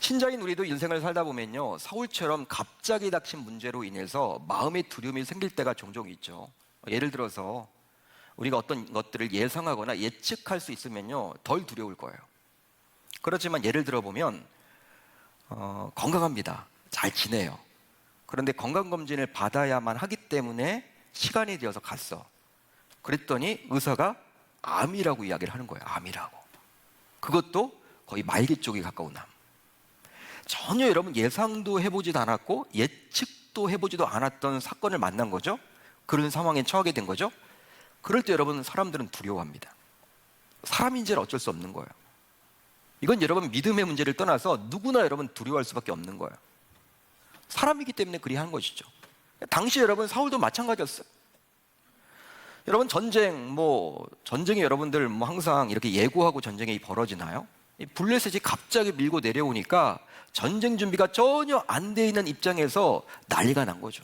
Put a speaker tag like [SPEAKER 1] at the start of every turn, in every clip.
[SPEAKER 1] 신자인 우리도 인생을 살다 보면요, 사울처럼 갑자기 닥친 문제로 인해서 마음의 두려움이 생길 때가 종종 있죠. 예를 들어서 우리가 어떤 것들을 예상하거나 예측할 수 있으면요, 덜 두려울 거예요. 그렇지만 예를 들어 보면 건강합니다. 잘 지내요. 그런데 건강검진을 받아야만 하기 때문에 시간이 되어서 갔어. 그랬더니 의사가 암이라고 이야기를 하는 거예요. 암이라고. 그것도 거의 말기 쪽에 가까운 암. 전혀 여러분 예상도 해보지도 않았고 예측도 해보지도 않았던 사건을 만난 거죠. 그런 상황에 처하게 된 거죠. 그럴 때 여러분, 사람들은 두려워합니다. 사람인지는 어쩔 수 없는 거예요. 이건 여러분 믿음의 문제를 떠나서 누구나 여러분 두려워할 수밖에 없는 거예요. 사람이기 때문에 그리 하는 것이죠. 당시 여러분 사울도 마찬가지였어요. 여러분 전쟁이 여러분들 항상 이렇게 예고하고 전쟁이 벌어지나요? 이 블레셋이 갑자기 밀고 내려오니까 전쟁 준비가 전혀 안 돼 있는 입장에서 난리가 난 거죠.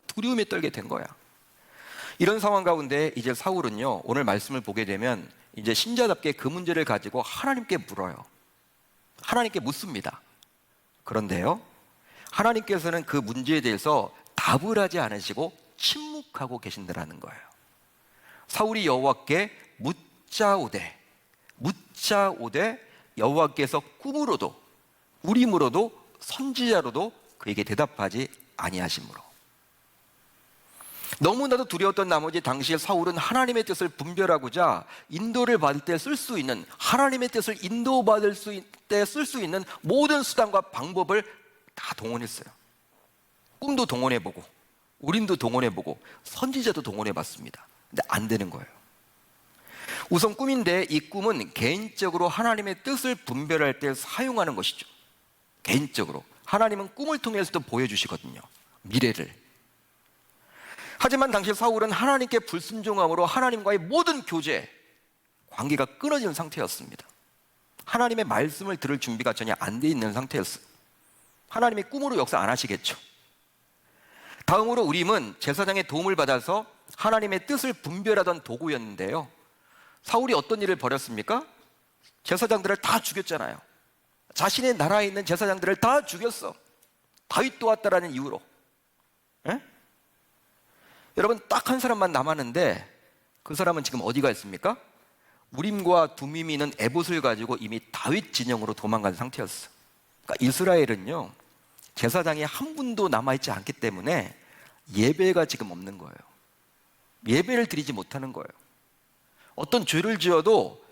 [SPEAKER 1] 두려움에 떨게 된 거야. 이런 상황 가운데 이제 사울은요, 오늘 말씀을 보게 되면 이제 신자답게 그 문제를 가지고 하나님께 물어요. 하나님께 묻습니다. 그런데요, 하나님께서는 그 문제에 대해서 답을 하지 않으시고 침묵하고 계신다라는 거예요. 사울이 여호와께 묻자오되 여호와께서 꿈으로도 우림으로도 선지자로도 그에게 대답하지 아니하시므로. 너무나도 두려웠던 나머지 당시에 사울은 하나님의 뜻을 분별하고자 인도를 받을 때 쓸 수 있는, 하나님의 뜻을 인도받을 때 쓸 수 있는 모든 수단과 방법을 다 동원했어요. 꿈도 동원해보고 우림도 동원해보고 선지자도 동원해봤습니다. 근데 안 되는 거예요. 우선 꿈인데 이 꿈은 개인적으로 하나님의 뜻을 분별할 때 사용하는 것이죠. 개인적으로 하나님은 꿈을 통해서도 보여주시거든요, 미래를. 하지만 당시 사울은 하나님께 불순종함으로 하나님과의 모든 교제, 관계가 끊어진 상태였습니다. 하나님의 말씀을 들을 준비가 전혀 안 돼 있는 상태였어요. 하나님이 꿈으로 역사 안 하시겠죠. 다음으로 우림은 제사장의 도움을 받아서 하나님의 뜻을 분별하던 도구였는데요, 사울이 어떤 일을 벌였습니까? 제사장들을 다 죽였잖아요. 자신의 나라에 있는 제사장들을 다 죽였어. 다윗도 왔다라는 이유로. 에? 여러분, 딱 한 사람만 남았는데 그 사람은 지금 어디가 있습니까? 우림과 둠밈이 있는 에봇을 가지고 이미 다윗 진영으로 도망간 상태였어. 그러니까 이스라엘은요, 제사장이 한 분도 남아있지 않기 때문에 예배가 지금 없는 거예요. 예배를 드리지 못하는 거예요. 어떤 죄를 지어도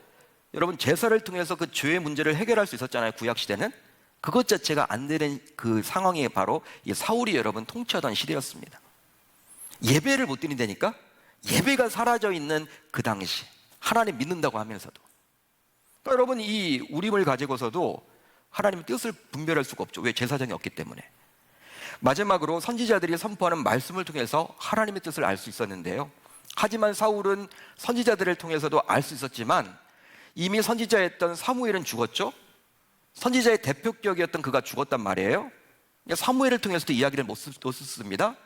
[SPEAKER 1] 여러분 제사를 통해서 그 죄의 문제를 해결할 수 있었잖아요, 구약시대는. 그것 자체가 안 되는 그 상황이 바로 이 사울이 여러분 통치하던 시대였습니다. 예배를 못 드린다니까? 예배가 사라져 있는 그 당시, 하나님 믿는다고 하면서도. 그러니까 여러분, 이 우림을 가지고서도 하나님의 뜻을 분별할 수가 없죠. 왜? 제사장이 없기 때문에. 마지막으로 선지자들이 선포하는 말씀을 통해서 하나님의 뜻을 알 수 있었는데요, 하지만 사울은 선지자들을 통해서도 알 수 있었지만 이미 선지자였던 사무엘은 죽었죠. 선지자의 대표격이었던 그가 죽었단 말이에요. 사무엘을 통해서도 이야기를 못 듣습니다.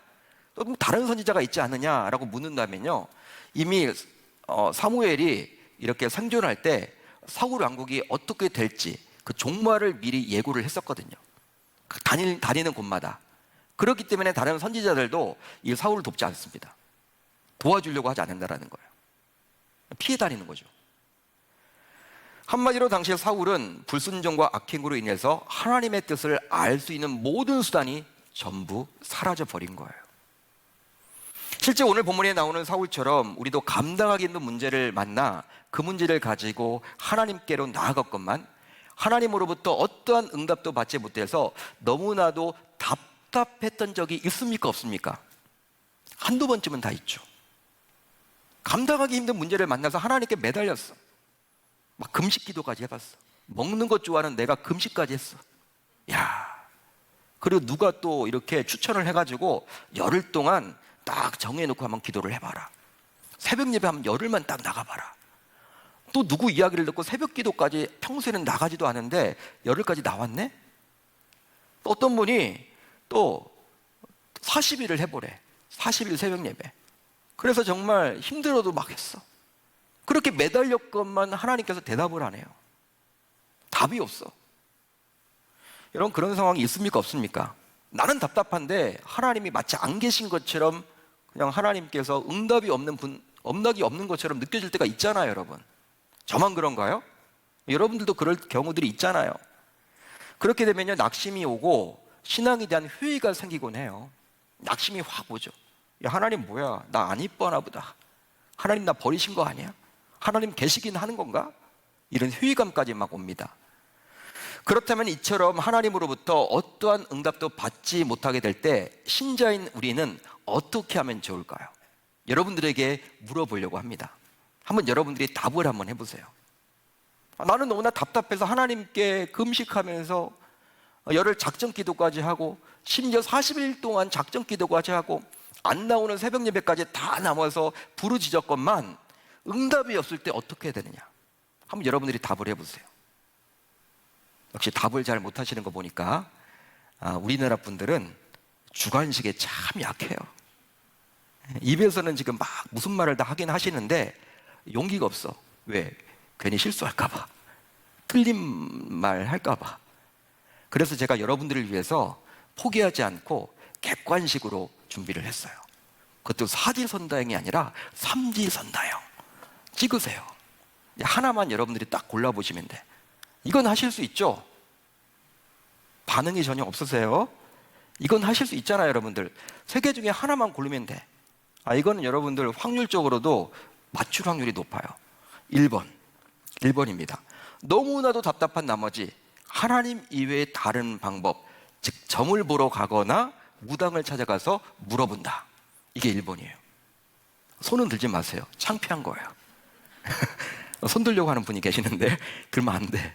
[SPEAKER 1] 또 다른 선지자가 있지 않느냐라고 묻는다면요, 이미 사무엘이 이렇게 생존할 때 사울 왕국이 어떻게 될지 그 종말을 미리 예고를 했었거든요. 다니는 곳마다. 그렇기 때문에 다른 선지자들도 이 사울을 돕지 않습니다. 도와주려고 하지 않는다라는 거예요. 피해 다니는 거죠. 한마디로 당시에 사울은 불순종과 악행으로 인해서 하나님의 뜻을 알 수 있는 모든 수단이 전부 사라져 버린 거예요. 실제 오늘 본문에 나오는 사울처럼 우리도 감당하기 힘든 문제를 만나 그 문제를 가지고 하나님께로 나아갔건만 하나님으로부터 어떠한 응답도 받지 못해서 너무나도 답답했던 적이 있습니까? 없습니까? 한두 번쯤은 다 있죠. 감당하기 힘든 문제를 만나서 하나님께 매달렸어. 막 금식 기도까지 해봤어. 먹는 것 좋아하는 내가 금식까지 했어. 야, 그리고 누가 또 이렇게 추천을 해가지고 열흘 동안 딱 정해놓고 한번 기도를 해봐라. 새벽 예배 하면 열흘만 딱 나가봐라. 또 누구 이야기를 듣고 새벽 기도까지 평소에는 나가지도 않은데 열흘까지 나왔네? 또 어떤 분이 또 40일을 해보래. 40일 새벽 예배. 그래서 정말 힘들어도 막 했어. 그렇게 매달렸건만 하나님께서 대답을 안 해요. 답이 없어. 여러분 그런 상황이 있습니까? 없습니까? 나는 답답한데 하나님이 마치 안 계신 것처럼 그냥 하나님께서 응답이 없는 것처럼 느껴질 때가 있잖아요, 여러분. 저만 그런가요? 여러분들도 그럴 경우들이 있잖아요. 그렇게 되면요, 낙심이 오고 신앙에 대한 회의가 생기곤 해요. 낙심이 확 오죠. 야, 하나님 뭐야? 나 안 이뻐나 보다. 하나님 나 버리신 거 아니야? 하나님 계시긴 하는 건가? 이런 회의감까지 막 옵니다. 그렇다면 이처럼 하나님으로부터 어떠한 응답도 받지 못하게 될 때 신자인 우리는 어떻게 하면 좋을까요? 여러분들에게 물어보려고 합니다. 한번 여러분들이 답을 한번 해보세요. 나는 너무나 답답해서 하나님께 금식하면서 열흘 작정 기도까지 하고 심지어 40일 동안 작정 기도까지 하고 안 나오는 새벽 예배까지 다 남아서 부르짖었건만 응답이 없을 때 어떻게 해야 되느냐? 한번 여러분들이 답을 해보세요. 역시 답을 잘 못하시는 거 보니까 우리나라 분들은 주관식에 참 약해요. 입에서는 지금 막 무슨 말을 다 하긴 하시는데 용기가 없어. 왜? 괜히 실수할까봐, 틀린 말 할까봐. 그래서 제가 여러분들을 위해서 포기하지 않고 객관식으로 준비를 했어요. 그것도 사지선다형이 아니라 삼지선다형. 찍으세요. 하나만 여러분들이 딱 골라보시면 돼. 이건 하실 수 있죠? 반응이 전혀 없으세요? 이건 하실 수 있잖아요, 여러분들. 세 개 중에 하나만 고르면 돼. 이거는 여러분들 확률적으로도 맞출 확률이 높아요. 1번입니다. 너무나도 답답한 나머지 하나님 이외의 다른 방법, 즉 점을 보러 가거나 무당을 찾아가서 물어본다. 이게 1번이에요. 손은 들지 마세요. 창피한 거예요. 손 들려고 하는 분이 계시는데 들면 안 돼.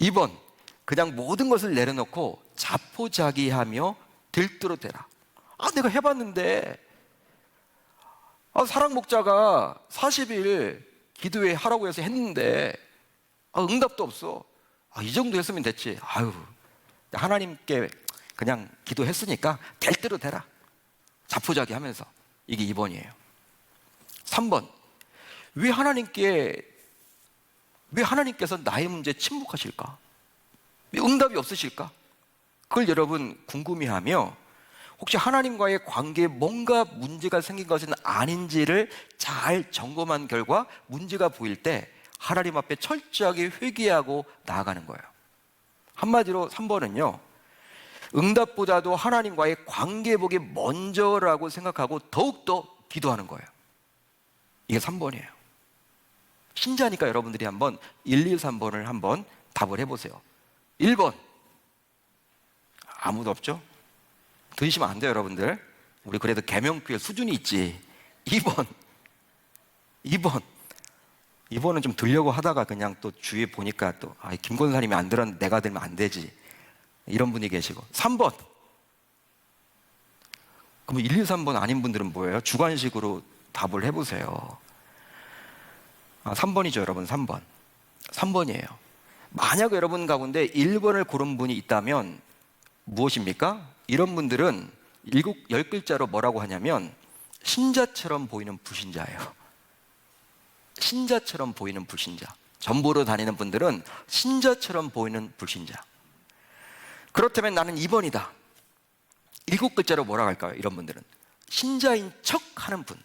[SPEAKER 1] 2번, 그냥 모든 것을 내려놓고 자포자기하며 들뜨러 대라. 내가 해봤는데 사랑 목자가 40일 기도회 하라고 해서 했는데 응답도 없어. 이 정도 했으면 됐지. 하나님께 그냥 기도했으니까 될 대로 되라. 자포자기하면서. 이게 2번이에요. 3번, 왜 하나님께서 나의 문제에 침묵하실까? 왜 응답이 없으실까? 그걸 여러분 궁금해하며 혹시 하나님과의 관계에 뭔가 문제가 생긴 것은 아닌지를 잘 점검한 결과 문제가 보일 때 하나님 앞에 철저하게 회개하고 나아가는 거예요. 한마디로 3번은요, 응답보다도 하나님과의 관계 회복이 먼저라고 생각하고 더욱더 기도하는 거예요. 이게 3번이에요. 신자니까 여러분들이 한번 1, 2, 3번을 한번 답을 해보세요. 1번, 아무도 없죠? 들으시면 안 돼요, 여러분들. 우리 그래도 계명교회 수준이 있지. 2번은 좀 들려고 하다가 그냥 또 주위에 보니까 또 김 권사님이 안 들었는데 내가 들으면 안 되지, 이런 분이 계시고. 3번, 그럼 1, 2, 3번 아닌 분들은 뭐예요? 주관식으로 답을 해보세요. 3번이죠, 여러분. 3번이에요. 만약 여러분 가운데 1번을 고른 분이 있다면 무엇입니까? 이런 분들은 10글자로 뭐라고 하냐면 신자처럼 보이는 불신자예요. 신자처럼 보이는 불신자. 전보로 다니는 분들은 신자처럼 보이는 불신자. 그렇다면 나는 2번이다. 7글자로 뭐라고 할까요? 이런 분들은 신자인 척 하는 분.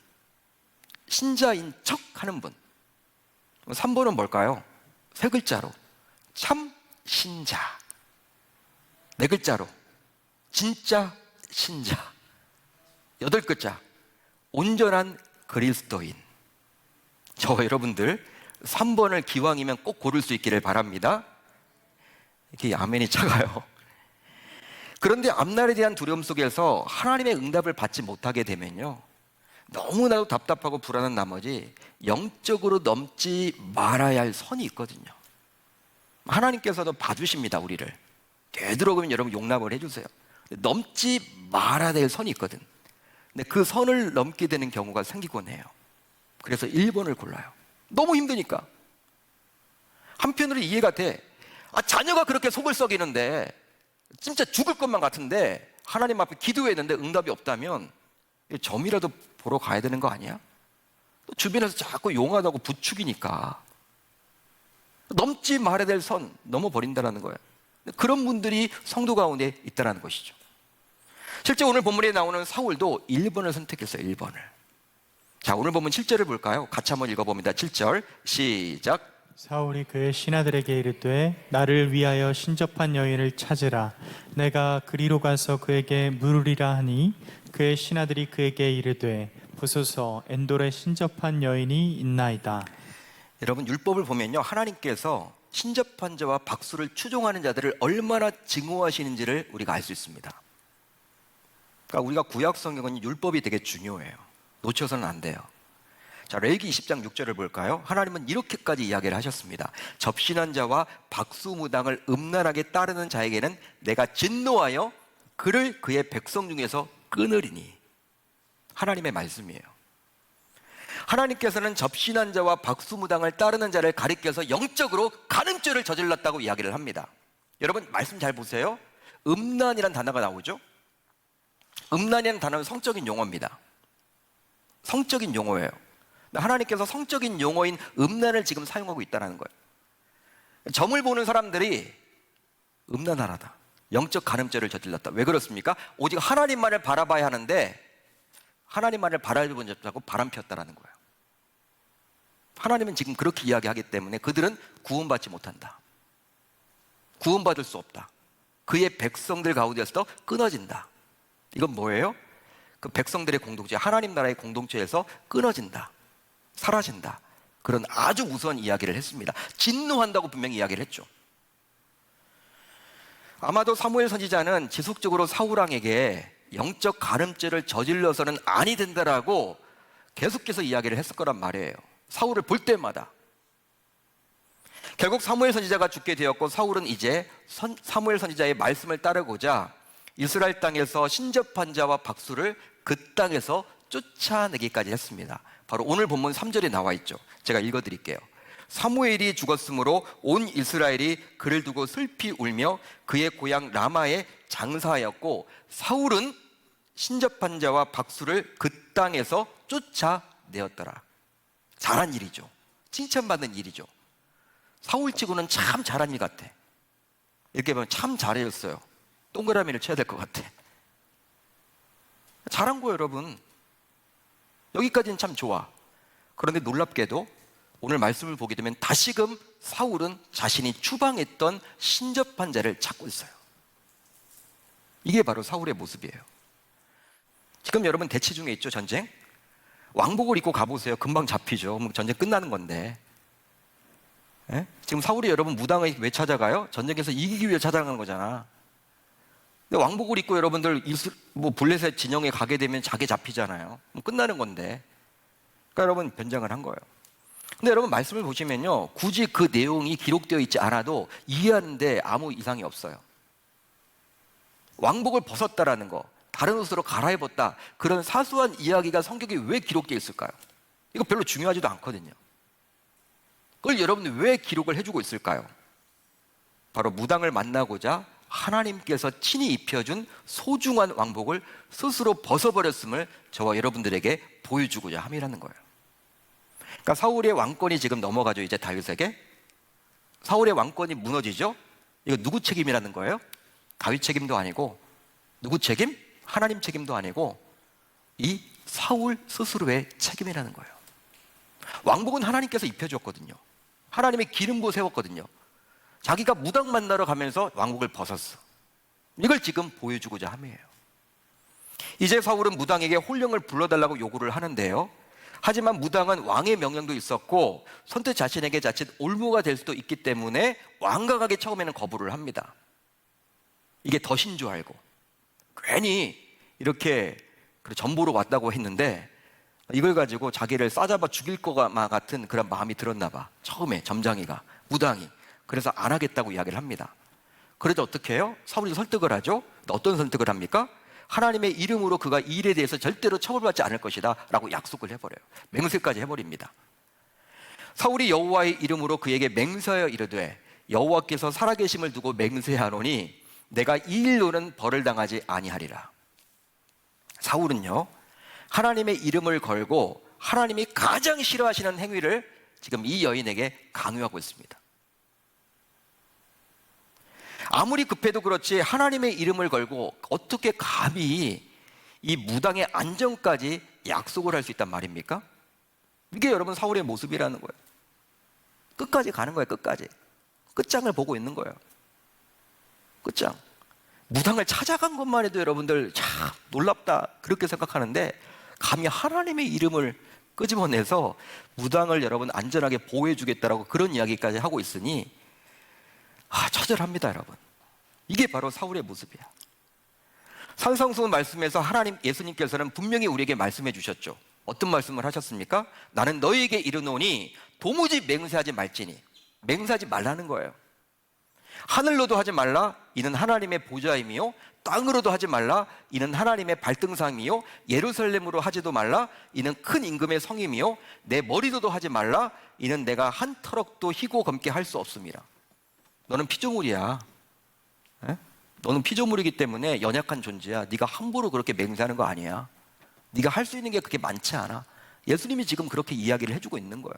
[SPEAKER 1] 신자인 척 하는 분. 3번은 뭘까요? 3글자로 참 신자. 4글자로 진짜 신자. 8글자 온전한 그리스도인. 저와 여러분들 3번을 기왕이면 꼭 고를 수 있기를 바랍니다. 이게 아멘이 작아요. 그런데 앞날에 대한 두려움 속에서 하나님의 응답을 받지 못하게 되면요, 너무나도 답답하고 불안한 나머지 영적으로 넘지 말아야 할 선이 있거든요. 하나님께서도 봐주십니다, 우리를. 되도록이면 여러분 용납을 해주세요. 넘지 말아야 될 선이 있거든. 근데 그 선을 넘게 되는 경우가 생기곤 해요. 그래서 1번을 골라요. 너무 힘드니까. 한편으로 이해가 돼. 자녀가 그렇게 속을 썩이는데 진짜 죽을 것만 같은데 하나님 앞에 기도했는데 응답이 없다면 점이라도 보러 가야 되는 거 아니야? 또 주변에서 자꾸 용하다고 부추기니까 넘지 말아야 될 선 넘어버린다는 거예요. 그런 분들이 성도 가운데 있다는 것이죠. 실제 오늘 본문에 나오는 사울도 1번을 선택했어요. 1번을. 자, 오늘 본문 7절을 볼까요? 같이 한번 읽어봅니다. 7절 시작.
[SPEAKER 2] 사울이 그의 신하들에게 이르되 나를 위하여 신접한 여인을 찾으라. 내가 그리로 가서 그에게 물으리라 하니 그의 신하들이 그에게 이르되 보소서 엔돌에 신접한 여인이 있나이다.
[SPEAKER 1] 여러분, 율법을 보면요, 하나님께서 신접한 자와 박수를 추종하는 자들을 얼마나 증오하시는지를 우리가 알 수 있습니다. 그러니까 우리가 구약 성경은 율법이 되게 중요해요. 놓쳐서는 안 돼요. 자, 레위기 20장 6절을 볼까요? 하나님은 이렇게까지 이야기를 하셨습니다. 접신한 자와 박수무당을 음란하게 따르는 자에게는 내가 진노하여 그를 그의 백성 중에서 끊으리니. 하나님의 말씀이에요. 하나님께서는 접신한 자와 박수무당을 따르는 자를 가리켜서 영적으로 간음죄를 저질렀다고 이야기를 합니다. 여러분, 말씀 잘 보세요. 음란이라는 단어가 나오죠? 음란이라는 단어는 성적인 용어입니다. 성적인 용어예요. 하나님께서 성적인 용어인 음란을 지금 사용하고 있다는 거예요. 점을 보는 사람들이 음란하다, 영적 간음죄를 저질렀다. 왜 그렇습니까? 오직 하나님만을 바라봐야 하는데 하나님만을 바라보지 못하고 바람 폈다라는 거예요. 하나님은 지금 그렇게 이야기하기 때문에 그들은 구원받지 못한다. 구원받을 수 없다. 그의 백성들 가운데서도 끊어진다. 이건 뭐예요? 그 백성들의 공동체, 하나님 나라의 공동체에서 끊어진다, 사라진다. 그런 아주 무서운 이야기를 했습니다. 진노한다고 분명히 이야기를 했죠. 아마도 사무엘 선지자는 지속적으로 사울 왕에게 영적 간음죄를 저질러서는 아니 된다라고 계속해서 이야기를 했을 거란 말이에요. 사울을 볼 때마다. 결국 사무엘 선지자가 죽게 되었고 사울은 이제 사무엘 선지자의 말씀을 따르고자 이스라엘 땅에서 신접한 자와 박수를 그 땅에서 쫓아내기까지 했습니다. 바로 오늘 본문 3절에 나와 있죠. 제가 읽어드릴게요. 사무엘이 죽었으므로 온 이스라엘이 그를 두고 슬피 울며 그의 고향 라마에 장사하였고 사울은 신접한 자와 박수를 그 땅에서 쫓아내었더라. 잘한 일이죠. 칭찬받는 일이죠. 사울치고는 참 잘한 일 같아. 이렇게 보면 참 잘해줬어요. 동그라미를 쳐야 될 것 같아. 잘한 거예요, 여러분. 여기까지는 참 좋아. 그런데 놀랍게도 오늘 말씀을 보게 되면 다시금 사울은 자신이 추방했던 신접한 자를 찾고 있어요. 이게 바로 사울의 모습이에요. 지금 여러분 대치 중에 있죠, 전쟁? 왕복을 입고 가보세요. 금방 잡히죠. 전쟁 끝나는 건데. 예? 지금 사울이 여러분 무당을 왜 찾아가요? 전쟁에서 이기기 위해 찾아가는 거잖아. 근데 왕복을 입고 여러분들 블레셋 진영에 가게 되면 자기 잡히잖아요. 끝나는 건데. 그러니까 여러분 변장을 한 거예요. 근데 여러분 말씀을 보시면요, 굳이 그 내용이 기록되어 있지 않아도 이해하는데 아무 이상이 없어요. 왕복을 벗었다라는 거, 다른 옷으로 갈아입었다, 그런 사소한 이야기가 성경에 왜 기록되어 있을까요? 이거 별로 중요하지도 않거든요. 그걸 여러분들 왜 기록을 해주고 있을까요? 바로 무당을 만나고자 하나님께서 친히 입혀준 소중한 왕복을 스스로 벗어버렸음을 저와 여러분들에게 보여주고자 함이라는 거예요. 그러니까 사울의 왕권이 지금 넘어가죠, 이제 다윗에게. 사울의 왕권이 무너지죠. 이거 누구 책임이라는 거예요? 다윗 책임도 아니고, 누구 책임? 하나님 책임도 아니고, 이 사울 스스로의 책임이라는 거예요. 왕복은 하나님께서 입혀줬거든요. 하나님의 기름 부어 세웠거든요. 자기가 무당 만나러 가면서 왕복을 벗었어. 이걸 지금 보여주고자 함이에요. 이제 사울은 무당에게 홀령을 불러달라고 요구를 하는데요, 하지만 무당은 왕의 명령도 있었고 선뜻 자신에게 자칫 올무가 될 수도 있기 때문에 완강하게 처음에는 거부를 합니다. 이게 덫인 줄 알고 괜히 이렇게 전보로 왔다고 했는데 이걸 가지고 자기를 싸잡아 죽일 것 같은 그런 마음이 들었나 봐. 처음에 점장이가, 무당이. 그래서 안 하겠다고 이야기를 합니다. 그래도 어떻게 해요? 사울이 설득을 하죠. 어떤 설득을 합니까? 하나님의 이름으로 그가 이 일에 대해서 절대로 처벌받지 않을 것이다 라고 약속을 해버려요. 맹세까지 해버립니다. 사울이 여호와의 이름으로 그에게 맹세하여 이르되 여호와께서 살아계심을 두고 맹세하노니 내가 이 일로는 벌을 당하지 아니하리라. 사울은요, 하나님의 이름을 걸고 하나님이 가장 싫어하시는 행위를 지금 이 여인에게 강요하고 있습니다. 아무리 급해도 그렇지 하나님의 이름을 걸고 어떻게 감히 이 무당의 안전까지 약속을 할 수 있단 말입니까? 이게 여러분 사울의 모습이라는 거예요. 끝까지 가는 거예요. 끝까지. 끝장을 보고 있는 거예요. 끝장. 무당을 찾아간 것만 해도 여러분들 참 놀랍다 그렇게 생각하는데, 감히 하나님의 이름을 끄집어내서 무당을 여러분 안전하게 보호해 주겠다라고 그런 이야기까지 하고 있으니 처절합니다. 여러분, 이게 바로 사울의 모습이야. 산상수훈 말씀에서 예수님께서는 분명히 우리에게 말씀해 주셨죠. 어떤 말씀을 하셨습니까? 나는 너희에게 이르노니 도무지 맹세하지 말지니. 맹세하지 말라는 거예요. 하늘로도 하지 말라, 이는 하나님의 보좌임이요. 땅으로도 하지 말라, 이는 하나님의 발등상이요. 예루살렘으로 하지도 말라, 이는 큰 임금의 성임이요. 내 머리로도 하지 말라, 이는 내가 한 터럭도 희고 검게 할 수 없음이라. 너는 피조물이야. 에? 너는 피조물이기 때문에 연약한 존재야. 네가 함부로 그렇게 맹세하는 거 아니야. 네가 할 수 있는 게 그렇게 많지 않아. 예수님이 지금 그렇게 이야기를 해주고 있는 거예요.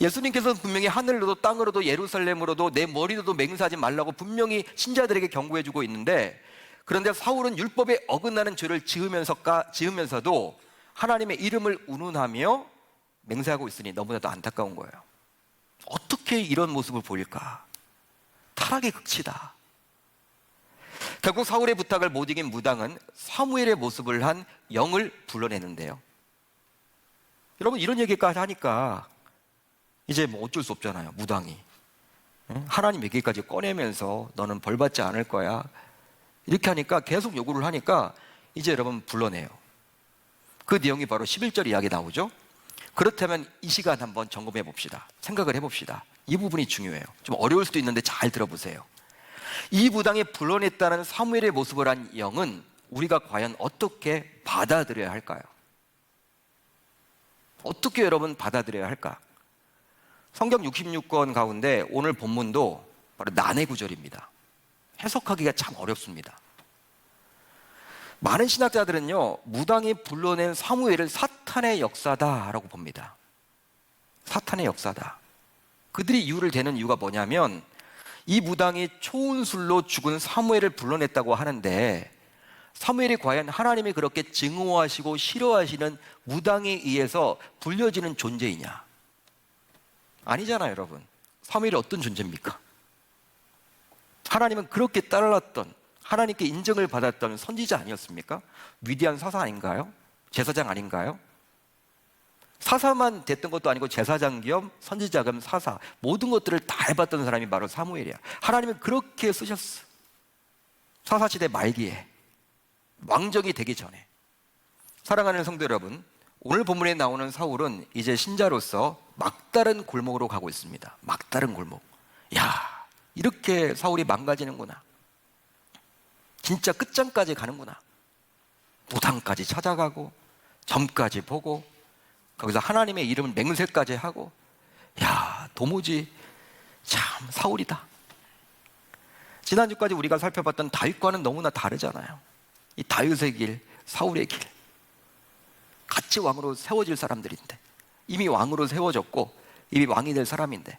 [SPEAKER 1] 예수님께서는 분명히 하늘로도 땅으로도 예루살렘으로도 내 머리로도 맹세하지 말라고 분명히 신자들에게 경고해주고 있는데, 그런데 사울은 율법에 어긋나는 죄를 지으면서도 하나님의 이름을 운운하며 맹세하고 있으니 너무나도 안타까운 거예요. 어떻게 이런 모습을 보일까? 타락의 극치다. 결국 사울의 부탁을 못 이긴 무당은 사무엘의 모습을 한 영을 불러내는데요. 여러분, 이런 얘기까지 하니까 이제 뭐 어쩔 수 없잖아요. 무당이 하나님 얘기까지 꺼내면서 너는 벌받지 않을 거야 이렇게 하니까, 계속 요구를 하니까 이제 여러분 불러내요. 그 내용이 바로 11절 이야기 나오죠. 그렇다면 이 시간 한번 점검해 봅시다. 생각을 해봅시다. 이 부분이 중요해요. 좀 어려울 수도 있는데 잘 들어보세요. 이 무당이 불러냈다는 사무엘의 모습을 한 영은 우리가 과연 어떻게 받아들여야 할까요? 어떻게 여러분 받아들여야 할까? 성경 66권 가운데 오늘 본문도 바로 난해 구절입니다. 해석하기가 참 어렵습니다. 많은 신학자들은요, 무당이 불러낸 사무엘을 사탄의 역사다라고 봅니다. 사탄의 역사다. 그들이 이유를 대는 이유가 뭐냐면, 이 무당이 초운술로 죽은 사무엘을 불러냈다고 하는데, 사무엘이 과연 하나님이 그렇게 증오하시고 싫어하시는 무당에 의해서 불려지는 존재이냐? 아니잖아요, 여러분. 사무엘이 어떤 존재입니까? 하나님은 그렇게 따랐던, 하나님께 인정을 받았던 선지자 아니었습니까? 위대한 사사 아닌가요? 제사장 아닌가요? 사사만 됐던 것도 아니고 제사장 겸 선지자 겸 사사, 모든 것들을 다 해봤던 사람이 바로 사무엘이야. 하나님은 그렇게 쓰셨어. 사사시대 말기에, 왕정이 되기 전에. 사랑하는 성도 여러분, 오늘 본문에 나오는 사울은 이제 신자로서 막다른 골목으로 가고 있습니다. 막다른 골목. 야, 이렇게 사울이 망가지는구나. 진짜 끝장까지 가는구나. 무당까지 찾아가고 점까지 보고 거기서 하나님의 이름을 맹세까지 하고, 야, 도무지 참 사울이다. 지난주까지 우리가 살펴봤던 다윗과는 너무나 다르잖아요. 이 다윗의 길, 사울의 길, 같이 왕으로 세워질 사람들인데, 이미 왕으로 세워졌고 이미 왕이 될 사람인데,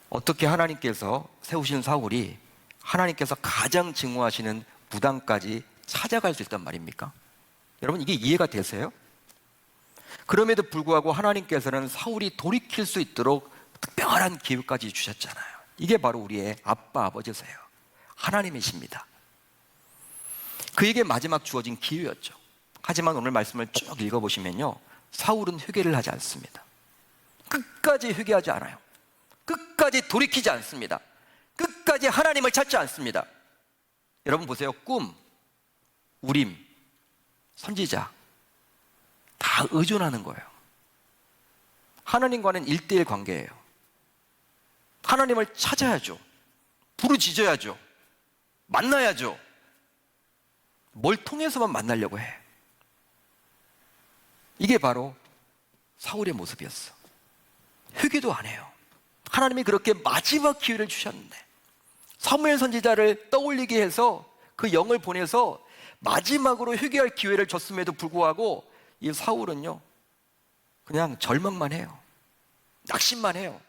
[SPEAKER 1] 어떻게 하나님께서 세우신 사울이 하나님께서 가장 증오하시는 무당까지 찾아갈 수 있단 말입니까? 여러분, 이게 이해가 되세요? 그럼에도 불구하고 하나님께서는 사울이 돌이킬 수 있도록 특별한 기회까지 주셨잖아요. 이게 바로 우리의 아빠, 아버지세요. 하나님이십니다. 그에게 마지막 주어진 기회였죠. 하지만 오늘 말씀을 쭉 읽어보시면요, 사울은 회개를 하지 않습니다. 끝까지 회개하지 않아요. 끝까지 돌이키지 않습니다. 끝까지 하나님을 찾지 않습니다. 여러분 보세요. 꿈, 우림, 선지자 다 의존하는 거예요. 하나님과는 1대1 관계예요. 하나님을 찾아야죠. 부르짖어야죠. 만나야죠. 뭘 통해서만 만나려고 해. 이게 바로 사울의 모습이었어. 회개도 안 해요. 하나님이 그렇게 마지막 기회를 주셨는데, 사무엘 선지자를 떠올리게 해서 그 영을 보내서 마지막으로 회개할 기회를 줬음에도 불구하고 이 사울은요, 그냥 절망만 해요. 낙심만 해요.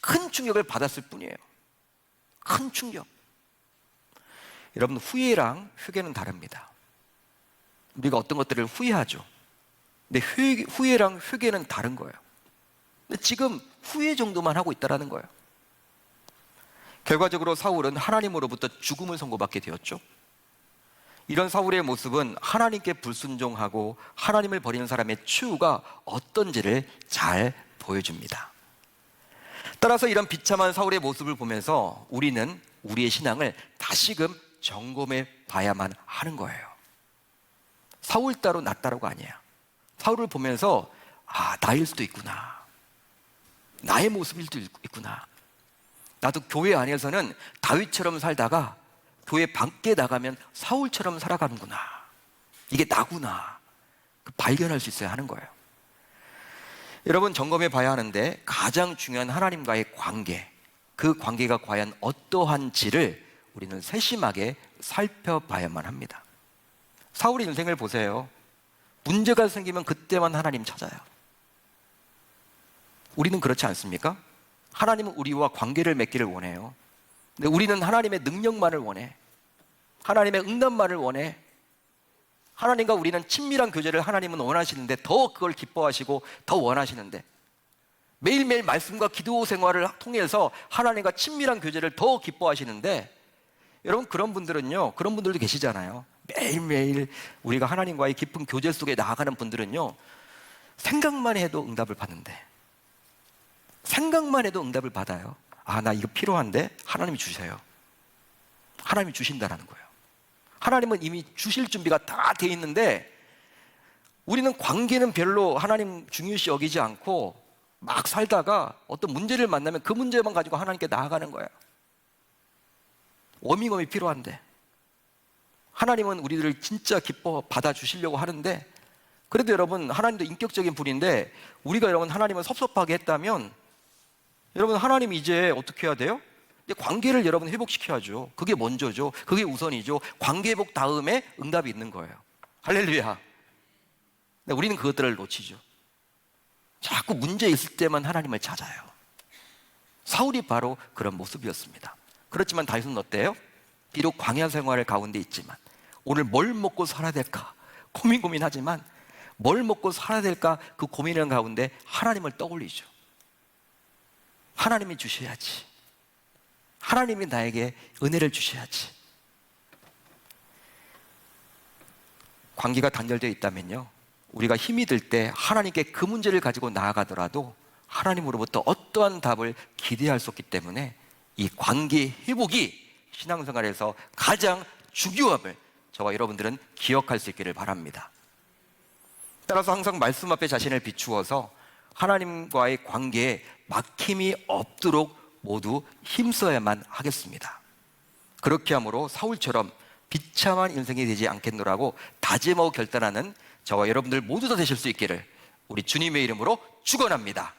[SPEAKER 1] 큰 충격을 받았을 뿐이에요. 큰 충격. 여러분, 후회랑 회개는 다릅니다. 우리가 어떤 것들을 후회하죠. 근데 후회랑 회개는 다른 거예요. 근데 지금 후회 정도만 하고 있다는 거예요. 결과적으로 사울은 하나님으로부터 죽음을 선고받게 되었죠. 이런 사울의 모습은 하나님께 불순종하고 하나님을 버리는 사람의 추후가 어떤지를 잘 보여줍니다. 따라서 이런 비참한 사울의 모습을 보면서 우리는 우리의 신앙을 다시금 점검해 봐야만 하는 거예요. 사울 따로 나 따로가 아니야. 사울을 보면서 나일 수도 있구나. 나의 모습일 수도 있구나. 나도 교회 안에서는 다윗처럼 살다가 교회 밖에 나가면 사울처럼 살아가는구나. 이게 나구나. 발견할 수 있어야 하는 거예요. 여러분, 점검해 봐야 하는데 가장 중요한 하나님과의 관계, 그 관계가 과연 어떠한지를 우리는 세심하게 살펴봐야만 합니다. 사울의 인생을 보세요. 문제가 생기면 그때만 하나님 찾아요. 우리는 그렇지 않습니까? 하나님은 우리와 관계를 맺기를 원해요. 근데 우리는 하나님의 능력만을 원해. 하나님의 응답만을 원해. 하나님과 우리는 친밀한 교제를 하나님은 원하시는데, 더 그걸 기뻐하시고 더 원하시는데, 매일매일 말씀과 기도 생활을 통해서 하나님과 친밀한 교제를 더 기뻐하시는데, 여러분, 그런 분들도 계시잖아요. 매일매일 우리가 하나님과의 깊은 교제 속에 나아가는 분들은요, 생각만 해도 응답을 받는데, 생각만 해도 응답을 받아요. 나 이거 필요한데 하나님이 주세요. 하나님이 주신다라는 거예요. 하나님은 이미 주실 준비가 다 돼 있는데, 우리는 관계는 별로 하나님 중요시 여기지 않고 막 살다가 어떤 문제를 만나면 그 문제만 가지고 하나님께 나아가는 거예요. 워밍업이 필요한데, 하나님은 우리들을 진짜 기뻐 받아주시려고 하는데, 그래도 여러분, 하나님도 인격적인 분인데, 우리가 여러분 하나님을 섭섭하게 했다면, 여러분, 하나님이 이제 어떻게 해야 돼요? 이제 관계를 여러분 회복시켜야죠. 그게 먼저죠. 그게 우선이죠. 관계 회복 다음에 응답이 있는 거예요. 할렐루야. 근데 우리는 그것들을 놓치죠. 자꾸 문제 있을 때만 하나님을 찾아요. 사울이 바로 그런 모습이었습니다. 그렇지만 다윗은 어때요? 비록 광야 생활을 가운데 있지만, 오늘 뭘 먹고 살아야 될까 고민하지만, 뭘 먹고 살아야 될까 그 고민하는 가운데 하나님을 떠올리죠. 하나님이 주셔야지. 하나님이 나에게 은혜를 주셔야지. 관계가 단절되어 있다면요, 우리가 힘이 들 때 하나님께 그 문제를 가지고 나아가더라도 하나님으로부터 어떠한 답을 기대할 수 없기 때문에 이 관계 회복이 신앙생활에서 가장 중요함을 저와 여러분들은 기억할 수 있기를 바랍니다. 따라서 항상 말씀 앞에 자신을 비추어서 하나님과의 관계에 막힘이 없도록 모두 힘써야만 하겠습니다. 그렇게 함으로 사울처럼 비참한 인생이 되지 않겠노라고 다짐하고 결단하는 저와 여러분들 모두 다 되실 수 있기를 우리 주님의 이름으로 축원합니다.